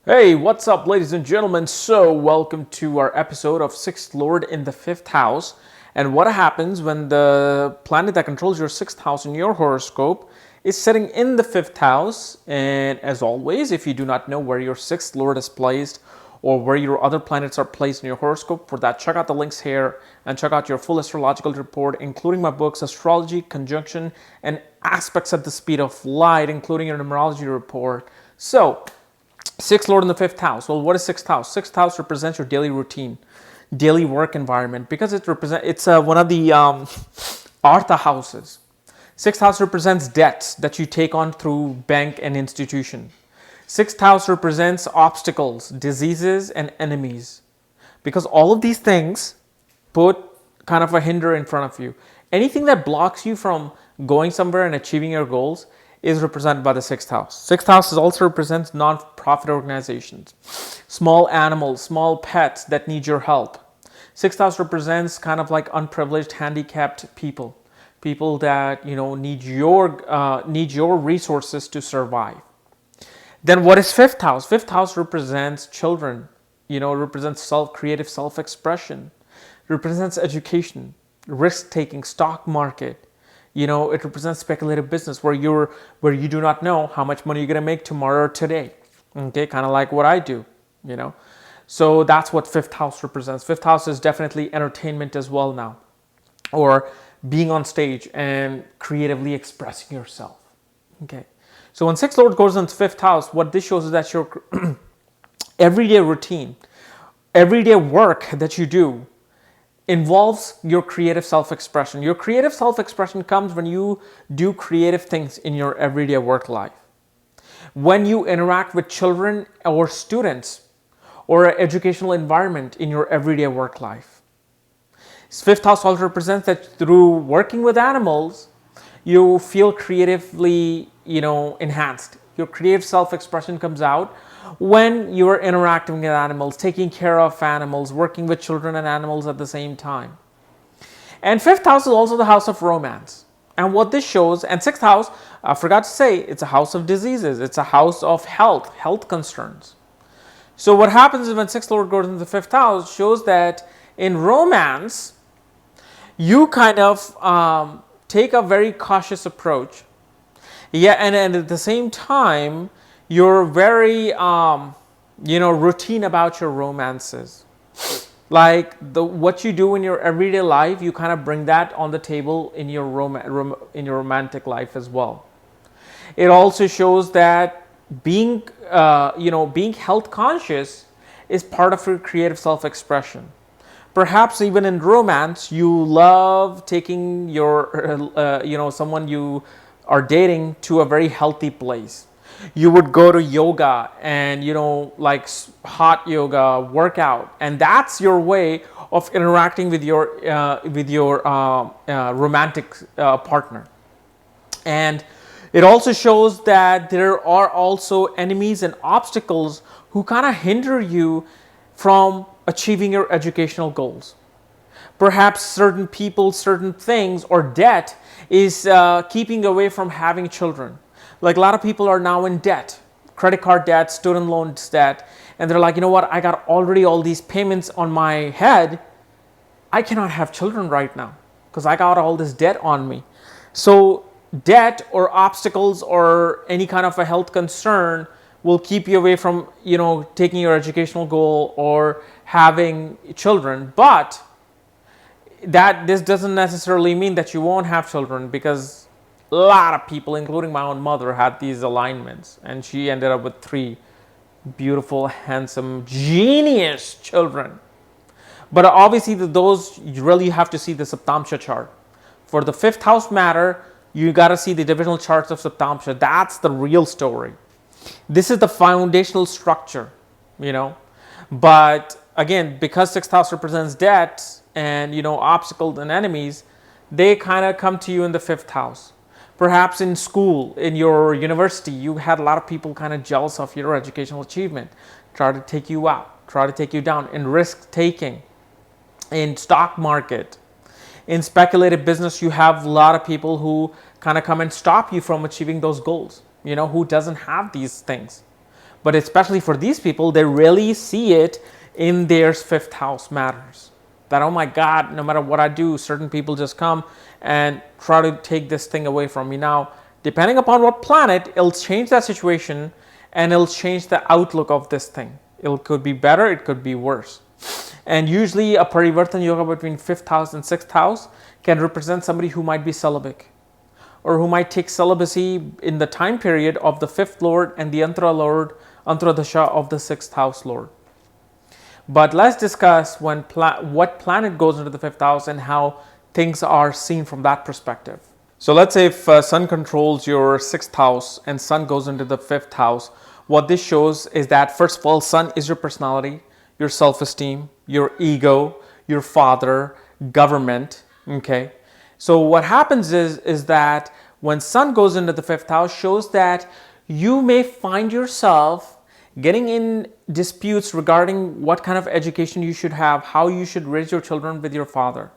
Hey, what's up, ladies and gentlemen? So, welcome to our episode of Sixth Lord in the Fifth House. And what happens when the planet that controls your sixth house in your horoscope is sitting in the fifth house? And as always, if you do not know where your sixth Lord is placed or where your other planets are placed in your horoscope, for that, check out the links here and check out your full astrological report, including my books, Astrology, Conjunction, and Aspects at the Speed of Light, including your numerology report. So, sixth Lord in the fifth house. Well, what is sixth house? Sixth house represents your daily routine, daily work environment, because it's one of the Artha houses. Sixth house represents debts that you take on through bank and institution. Sixth house represents obstacles, diseases, and enemies, because all of these things put kind of a hinder in front of you. Anything that blocks you from going somewhere and achieving your goals is represented by the sixth house. Sixth house also represents non-profit organizations, small animals, small pets that need your help. Sixth house represents kind of like unprivileged, handicapped people, people that need your resources to survive. Then what is fifth house? Fifth house represents children. Represents creative self-expression, represents education, risk-taking, stock market. It represents speculative business where you do not know how much money you're going to make tomorrow or today. Okay, kind of like what I do, So that's what fifth house represents. Fifth house is definitely entertainment as well now, or being on stage and creatively expressing yourself. Okay, so when sixth lord goes into fifth house, what this shows is that your everyday routine, everyday work that you do involves your creative self-expression. Your creative self-expression comes when you do creative things in your everyday work life. When you interact with children or students or an educational environment in your everyday work life. Fifth house also represents that through working with animals, you feel creatively, enhanced. Your creative self-expression comes out when you're interacting with animals, taking care of animals, working with children and animals at the same time. And fifth house is also the house of romance. And what this shows, and sixth house, I forgot to say, it's a house of diseases. It's a house of health concerns. So what happens is when sixth lord goes into the fifth house, shows that in romance, you kind of take a very cautious approach. Yeah, and at the same time, you're very, routine about your romances. Like what you do in your everyday life, you kind of bring that on the table in your romantic life as well. It also shows that being health conscious is part of your creative self-expression. Perhaps even in romance, you love taking your, someone you are dating to a very healthy place. You would go to yoga and like hot yoga workout, and that's your way of interacting with your romantic partner. And it also shows that there are also enemies and obstacles who kind of hinder you from achieving your educational goals. Perhaps certain people, certain things, or debt is keeping away from having children. Like a lot of people are now in debt, credit card debt, student loans debt, and they're like, you know what, I got already all these payments on my head. I cannot have children right now because I got all this debt on me. So debt or obstacles or any kind of a health concern will keep you away from, taking your educational goal or having children. But this doesn't necessarily mean that you won't have children, because a lot of people, including my own mother, had these alignments, and she ended up with 3 beautiful, handsome, genius children. But obviously, those you really have to see the Saptamsha chart. For the fifth house matter, you got to see the divisional charts of Saptamsha. That's the real story. This is the foundational structure, But again, because sixth house represents debt and obstacles and enemies, they kind of come to you in the fifth house. Perhaps in school, in your university, you had a lot of people kind of jealous of your educational achievement, try to take you out, try to take you down. In risk taking, in stock market, in speculative business, you have a lot of people who kind of come and stop you from achieving those goals, who doesn't have these things. But especially for these people, they really see it in their 5th house matters. That, oh my God, no matter what I do, certain people just come and try to take this thing away from me. Now, depending upon what planet, it'll change that situation and it'll change the outlook of this thing. It could be better, it could be worse. And usually a Parivartan Yoga between 5th house and 6th house can represent somebody who might be celibate, or who might take celibacy in the time period of the 5th Lord and the Antara Dasha of the 6th house Lord. But let's discuss what planet goes into the 5th house and how things are seen from that perspective. So let's say if Sun controls your 6th house and Sun goes into the 5th house, what this shows is that, first of all, Sun is your personality, your self-esteem, your ego, your father, government. Okay. So what happens is that when Sun goes into the 5th house, shows that you may find yourself getting in disputes regarding what kind of education you should have, how you should raise your children with your father.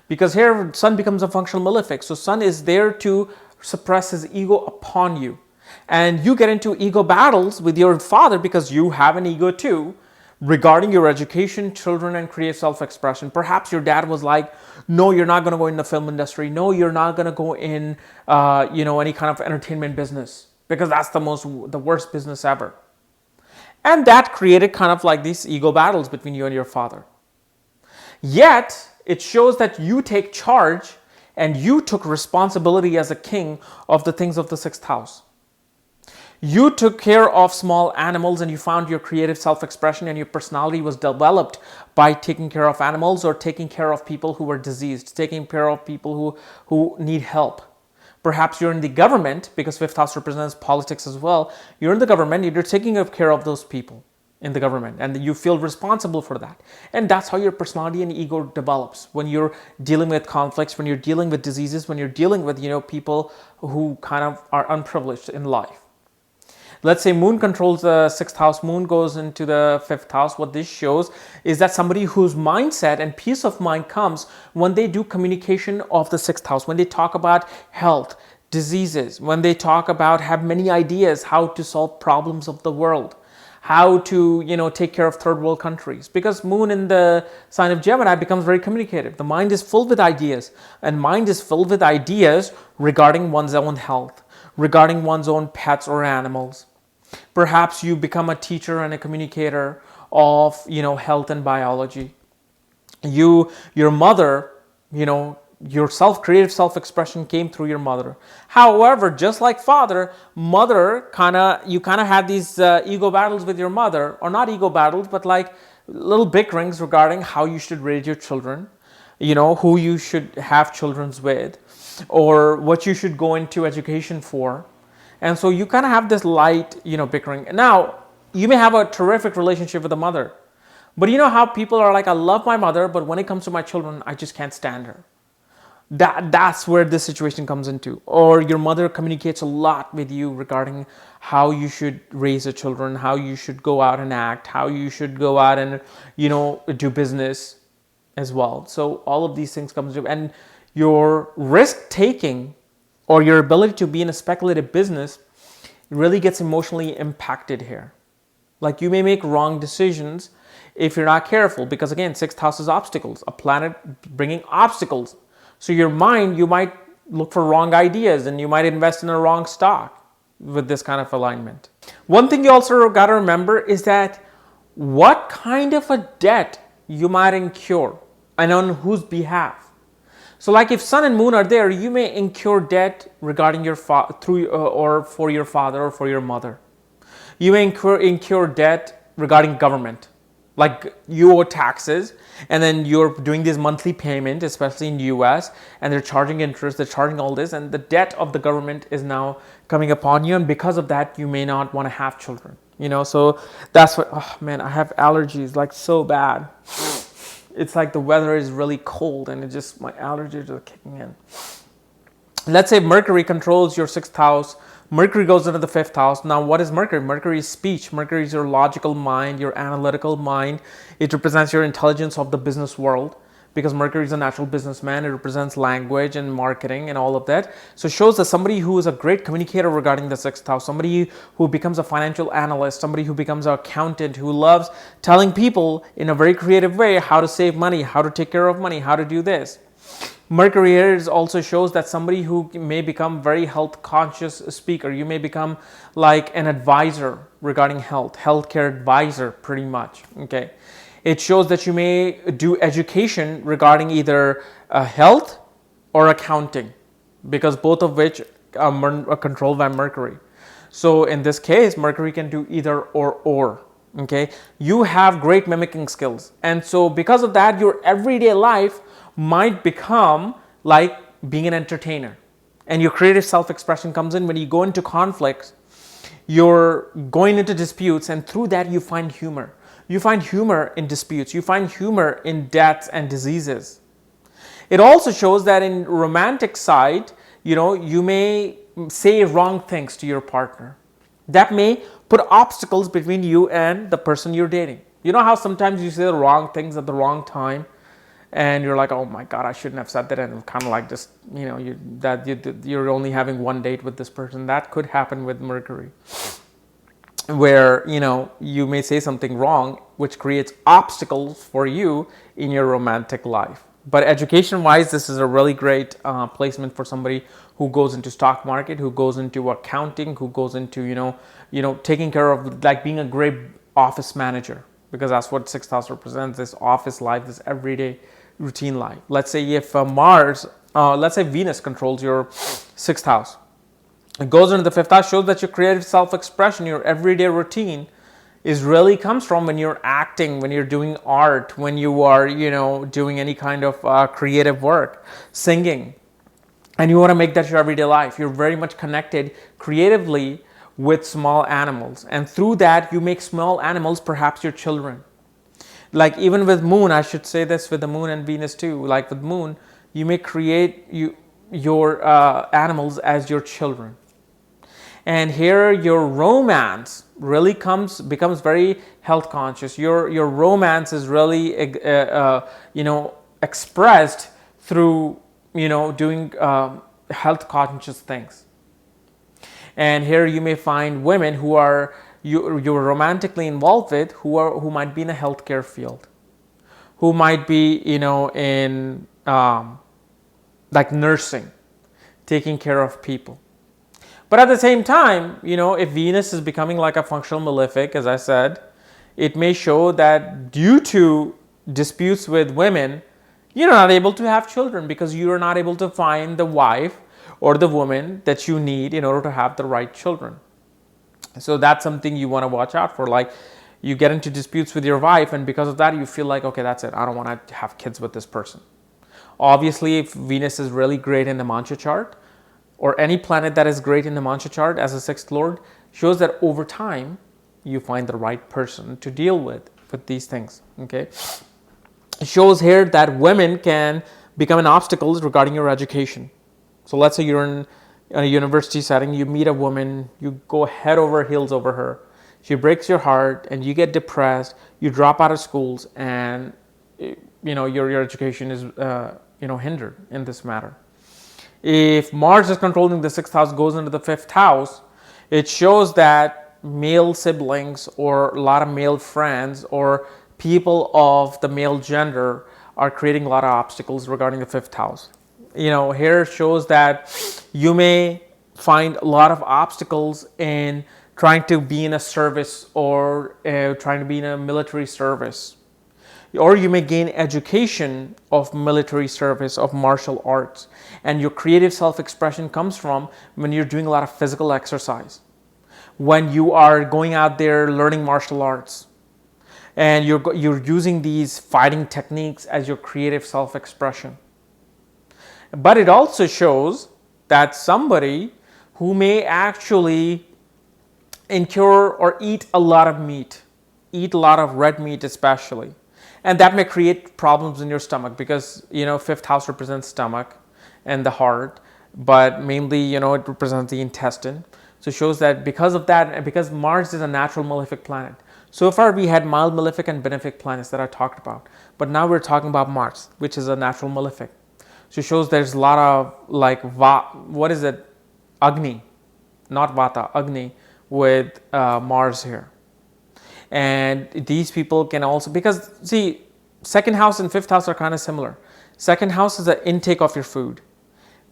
Because here Sun becomes a functional malefic. So Sun is there to suppress his ego upon you. And you get into ego battles with your father because you have an ego too, regarding your education, children, and creative self-expression. Perhaps your dad was like, no, you're not going to go in the film industry. No, you're not going to go in, any kind of entertainment business, because that's the worst business ever. And that created kind of like these ego battles between you and your father. Yet, it shows that you take charge and you took responsibility as a king of the things of the 6th house. You took care of small animals and you found your creative self-expression, and your personality was developed by taking care of animals or taking care of people who were diseased, taking care of people who need help. Perhaps you're in the government, because 5th house represents politics as well. You're in the government, you're taking care of those people in the government, and you feel responsible for that. And that's how your personality and ego develops. When you're dealing with conflicts, when you're dealing with diseases, when you're dealing with, people who kind of are unprivileged in life. Let's say Moon controls the 6th house, Moon goes into the 5th house. What this shows is that somebody whose mindset and peace of mind comes when they do communication of the 6th house, when they talk about health, diseases, when they talk about, have many ideas how to solve problems of the world, how to, take care of third world countries. Because Moon in the sign of Gemini becomes very communicative. The mind is filled with ideas, and mind is filled with ideas regarding one's own health, regarding one's own pets or animals. Perhaps you become a teacher and a communicator of, health and biology. Your mother, your creative self-expression came through your mother. However, just like father, mother, you have these ego battles with your mother, or not ego battles, but like little bickerings regarding how you should raise your children, who you should have children with, or what you should go into education for. And so you kind of have this light, bickering. Now, you may have a terrific relationship with the mother, but you know how people are like, I love my mother, but when it comes to my children, I just can't stand her. That's where this situation comes into. Or your mother communicates a lot with you regarding how you should raise the children, how you should go out and act, how you should go out and, do business as well. So all of these things come into, and your risk taking, or your ability to be in a speculative business, really gets emotionally impacted here. Like, you may make wrong decisions if you're not careful, because again, 6th house is obstacles, a planet bringing obstacles. So your mind, you might look for wrong ideas and you might invest in a wrong stock with this kind of alignment. One thing you also got to remember is that what kind of a debt you might incur and on whose behalf. So like if Sun and Moon are there, you may incur debt regarding your or for your father or for your mother. You may incur debt regarding government. Like you owe taxes and then you're doing this monthly payment, especially in the US, and they're charging interest, they're charging all this, and the debt of the government is now coming upon you, and because of that, you may not want to have children. So that's what, I have allergies like so bad. It's like the weather is really cold and my allergies are kicking in. Let's say Mercury controls your 6th house. Mercury goes into the 5th house. Now, what is Mercury? Mercury is speech. Mercury is your logical mind, your analytical mind. It represents your intelligence of the business world. because Mercury is a natural businessman. It represents language and marketing and all of that. So it shows that somebody who is a great communicator regarding the sixth house, somebody who becomes a financial analyst, somebody who becomes an accountant, who loves telling people in a very creative way how to save money, how to take care of money, how to do this. Mercury here also shows that somebody who may become very health conscious speaker. You may become like an advisor regarding healthcare advisor pretty much. Okay. It shows that you may do education regarding either health or accounting, because both of which are controlled by Mercury. So in this case, Mercury can do either or. Okay, you have great mimicking skills, and so because of that, your everyday life might become like being an entertainer, and your creative self-expression comes in when you go into conflicts. You're going into disputes, and through that you find humor. You find humor in disputes. You find humor in deaths and diseases. It also shows that in romantic side, you may say wrong things to your partner. That may put obstacles between you and the person you're dating. You know how sometimes you say the wrong things at the wrong time, and you're like, oh my God, I shouldn't have said that, and kind of like just, you're only having one date with this person. That could happen with Mercury, where you may say something wrong, which creates obstacles for you in your romantic life. But education wise, this is a really great placement for somebody who goes into stock market, who goes into accounting, who goes into taking care of, like, being a great office manager, because that's what sixth house represents, this office life, this everyday routine life. Let's say if let's say Venus controls your sixth house. It goes into the fifth house, shows that your creative self-expression, your everyday routine really comes from when you're acting, when you're doing art, when you are, doing any kind of creative work, singing, and you want to make that your everyday life. You're very much connected creatively with small animals, and through that you make small animals perhaps your children. Like even with moon, I should say this with the moon and Venus too, like with moon, you may create your animals as your children. And here your romance really becomes very health conscious. Your romance is really expressed through doing health conscious things. And here you may find women who are you're romantically involved with, who might be in a healthcare field, who might be in like nursing, taking care of people. But at the same time, if Venus is becoming like a functional malefic, as I said, it may show that due to disputes with women, you're not able to have children because you are not able to find the wife or the woman that you need in order to have the right children. So that's something you want to watch out for. Like, you get into disputes with your wife, and because of that, you feel like, okay, that's it. I don't want to have kids with this person. Obviously, if Venus is really great in the Mancha chart, or any planet that is great in the Mancha chart as a sixth lord, shows that over time, you find the right person to deal with these things, okay? It shows here that women can become an obstacle regarding your education. So let's say you're in a university setting, you meet a woman, you go head over heels over her. She breaks your heart and you get depressed, you drop out of schools, and your education is hindered in this matter. If Mars is controlling the sixth house, goes into the fifth house, it shows that male siblings or a lot of male friends or people of the male gender are creating a lot of obstacles regarding the fifth house. Here shows that you may find a lot of obstacles in trying to be in a service or trying to be in a military service. Or you may gain education of military service, of martial arts. And your creative self-expression comes from when you're doing a lot of physical exercise. When you are going out there learning martial arts. And you're using these fighting techniques as your creative self-expression. But it also shows that somebody who may actually incur or eat a lot of meat, eat a lot of red meat especially. And that may create problems in your stomach because, fifth house represents stomach and the heart, but mainly, it represents the intestine. So it shows that because of that, and because Mars is a natural malefic planet, So far, we had mild malefic and benefic planets that I talked about. But now we're talking about Mars, which is a natural malefic. So it shows there's a lot of like, what is it? Agni, not Vata, Agni with Mars here. And these people can also, because see, second house and fifth house are kind of similar. Second house is the intake of your food.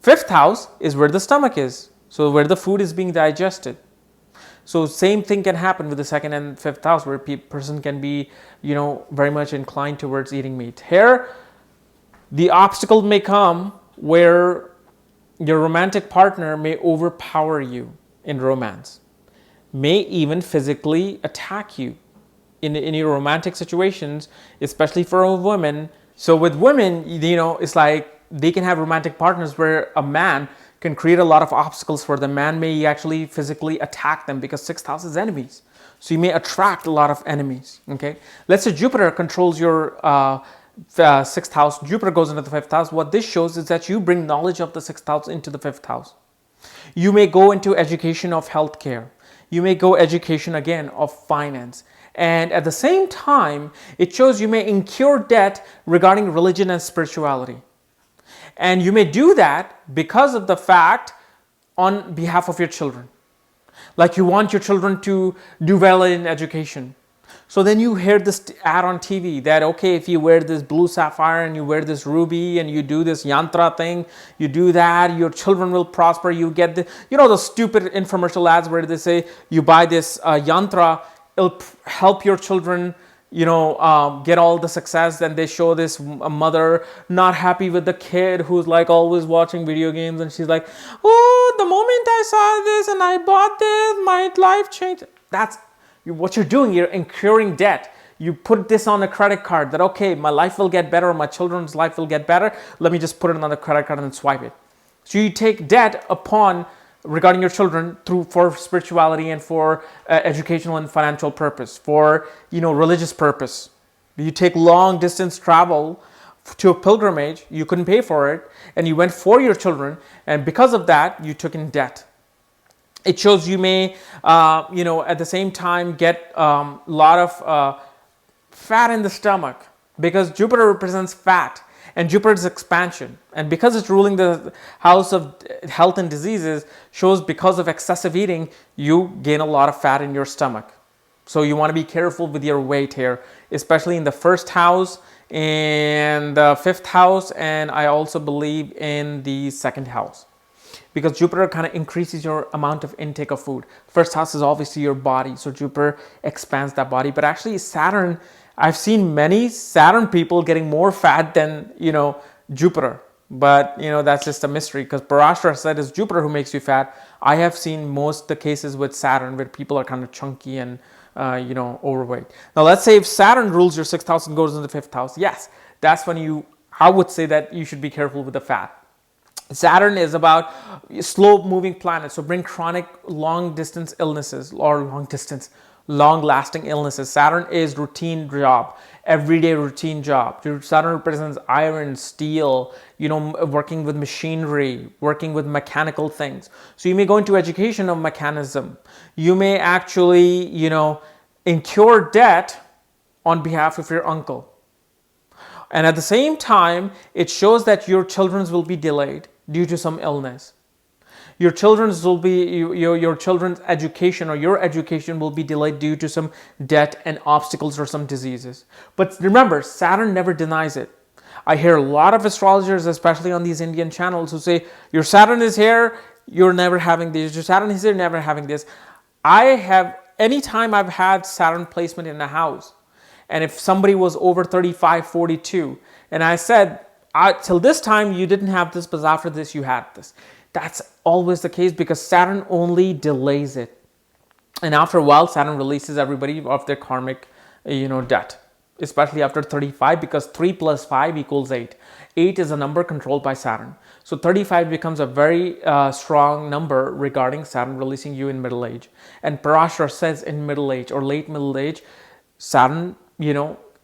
Fifth house is where the stomach is. So where the food is being digested. So same thing can happen with the second and fifth house, where a person can be, very much inclined towards eating meat. Here, the obstacle may come where your romantic partner may overpower you in romance, may even physically attack you in your romantic situations, especially for women. So with women, it's like they can have romantic partners where a man can create a lot of obstacles for them. Man may actually physically attack them because sixth house is enemies. So you may attract a lot of enemies. Okay, let's say Jupiter controls your sixth house. Jupiter goes into the fifth house. What this shows is that you bring knowledge of the sixth house into the fifth house. You may go into education of healthcare. You may go education again of finance. And at the same time, it shows you may incur debt regarding religion and spirituality. And you may do that because of the fact on behalf of your children. Like you want your children to do well in education. So then you hear this ad on TV that, okay, if you wear this blue sapphire and you wear this ruby and you do this yantra thing, you do that, your children will prosper. You get the, those stupid infomercial ads where they say you buy this yantra, it'll help your children, get all the success. Then they show this mother not happy with the kid who's like always watching video games, and she's like, oh, the moment I saw this and I bought this, my life changed. That's what you're doing. You're incurring debt. You put this on a credit card that, okay, my life will get better, my children's life will get better. Let me just put it on the credit card and swipe it. So you take debt upon regarding your children for spirituality and for educational and financial purpose, for religious purpose. You take long distance travel to a pilgrimage, you couldn't pay for it, and you went for your children, and because of that you took in debt. It shows you may at the same time get a lot of fat in the stomach, because Jupiter represents fat and Jupiter's expansion, and because it's ruling the house of health and diseases, shows because of excessive eating you gain a lot of fat in your stomach. So you want to be careful with your weight here, especially in the first house, in the fifth house, and I also believe in the second house, because Jupiter kind of increases your amount of intake of food. First house is obviously your body, so Jupiter expands that body. But actually Saturn, I've seen many Saturn people getting more fat than, Jupiter. But, that's just a mystery, because Parashara said it's Jupiter who makes you fat. I have seen most of the cases with Saturn where people are kind of chunky and, overweight. Now, let's say if Saturn rules your sixth house and goes into the fifth house, yes, that's when I would say that you should be careful with the fat. Saturn is about slow moving planets, so bring chronic long distance illnesses or long lasting illnesses. Saturn is routine job, everyday routine job. Saturn represents iron, steel, working with machinery, working with mechanical things. So you may go into education of mechanism. You may actually, incur debt on behalf of your uncle. And at the same time, it shows that your children's will be delayed due to some illness. Your children's will be your children's education or your education will be delayed due to some debt and obstacles or some diseases. But remember, Saturn never denies it. I hear a lot of astrologers, especially on these Indian channels, who say, your Saturn is here, you're never having this. Your Saturn is here, never having this. Anytime I've had Saturn placement in a house, and if somebody was over 35, 42, and I said, till this time you didn't have this, but after this you had this. That's always the case, because Saturn only delays it. And after a while, Saturn releases everybody of their karmic, debt, especially after 35, because 3 plus 5 equals 8. 8 is a number controlled by Saturn. So 35 becomes a very strong number regarding Saturn releasing you in middle age. And Parashara says in middle age or late middle age, Saturn,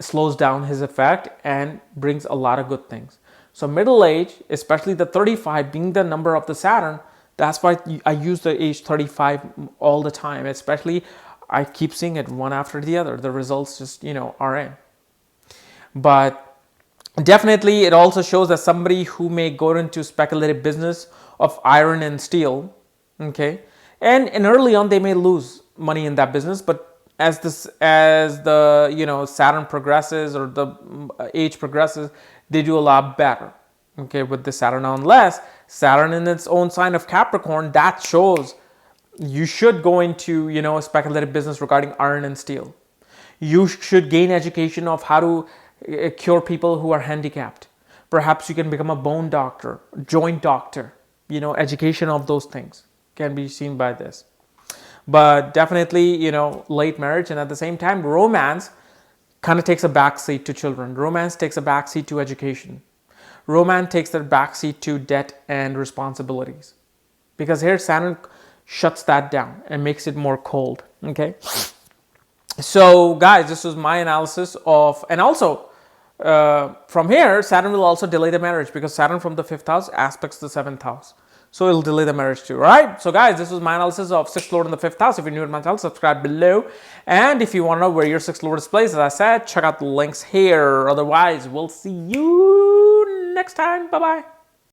slows down his effect and brings a lot of good things. So middle age, especially the 35 being the number of the Saturn, that's why I use the age 35 all the time. Especially I keep seeing it one after the other. The results just, are in. But definitely it also shows that somebody who may go into speculative business of iron and steel, okay, and early on they may lose money in that business, but as the Saturn progresses or the age progresses, they do a lot better, okay, with the Saturn. Unless Saturn in its own sign of Capricorn, that shows you should go into a speculative business regarding iron and steel. You should gain education of how to cure people who are handicapped. Perhaps you can become a bone doctor, joint doctor. Education of those things can be seen by this. But definitely, late marriage, and at the same time, romance kind of takes a backseat to children. Romance takes a backseat to education. Romance takes a backseat to debt and responsibilities. Because here Saturn shuts that down and makes it more cold. Okay. So guys, this was my analysis of, and also from here, Saturn will also delay the marriage because Saturn from the 5th house aspects the 7th house. So it'll delay the marriage too, right? So guys, this was my analysis of 6th Lord in the 5th house. If you're new to my channel, subscribe below. And if you want to know where your 6th Lord is placed, as I said, check out the links here. Otherwise, we'll see you next time. Bye-bye.